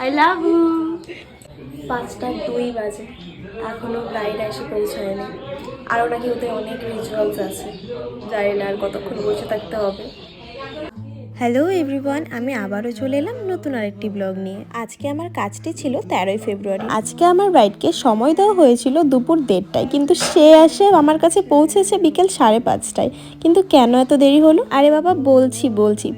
I love you. 5টা 2 বাজে, এখনো ব্রাইড এসে পৌঁছায়নি। আরও নাকি ওদের অনেক রিচুয়ালস আছে, জানি না আর কতক্ষণ বসে থাকতে হবে। হ্যালো এভরিওয়ান, আমি আবারও চলে এলাম নতুন আরেকটি ব্লগ নিয়ে। আজকে আমার কাজটি ছিল 13ই ফেব্রুয়ারি। আজকে আমার ব্রাইডকে সময় দেওয়া হয়েছিল দুপুর 1:30টায়, কিন্তু সে এসে আমার কাছে পৌঁছেছে বিকেল 5:30টায়। কিন্তু কেন এত দেরি হলো? আরে বাবা, বলছি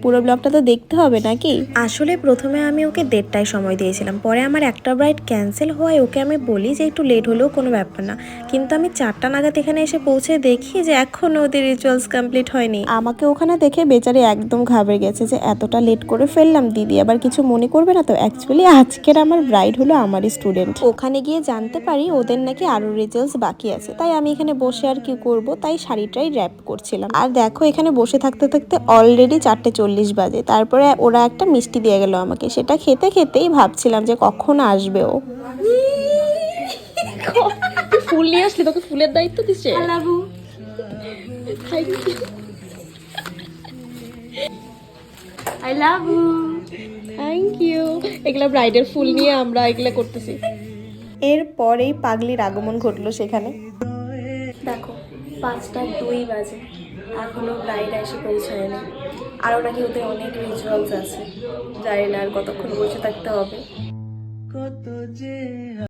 পুরো ব্লগটা তো দেখতে হবে নাকি। আসলে প্রথমে আমি ওকে 1:30টায় সময় দিয়েছিলাম, পরে আমার একটা ব্রাইড ক্যান্সেল হওয়ায় ওকে আমি বলি যে একটু লেট হলেও কোনো ব্যাপার না। কিন্তু আমি 4টা নাগাদ এখানে এসে পৌঁছে দেখি যে এখনো ওদের রিচুয়ালস কমপ্লিট হয়নি। আমাকে ওখানে দেখে বেচারি একদম ঘাবড়ে গেছে যে এতটা লেট করে ফেললাম, দিদি আবার কিছু মনে করবে না তো। অ্যাকচুয়ালি আজকের আমার ব্রাইড হলো আমারই স্টুডেন্ট। ওখানে গিয়ে জানতে পারি ওদের নাকি আরো রিচুয়ালস বাকি আছে, তাই আমি এখানে বসে আর কি করব, তাই শাড়িটাই র্যাপ করছিলাম। আর দেখো এখানে বসে থাকতে থাকতে অলরেডি 4:40 বাজে। তারপরে ওরা একটা মিষ্টি দিয়ে গেল আমাকে, সেটা খেতে খেতেই ভাবছিলাম যে কখন আসবে ও। ফুল নিয়ে আসলি, তোকে ফুলের দায়িত্ব দিচ্ছে। I love you. Thank you. এগুলা ব্রাইডের ফুল নিয়ে আমরা এগুলা করতেছি। এরপরেই পাগলির আগমন ঘটলো সেখানে। দেখো 5টা 2 বাজে, এখনো ব্রাইড এসে পৌঁছায়নি। আরও নাকি ওদের অনেক রিচুয়ালস আছে, জানি না আর কতক্ষণ বসে থাকতে হবে।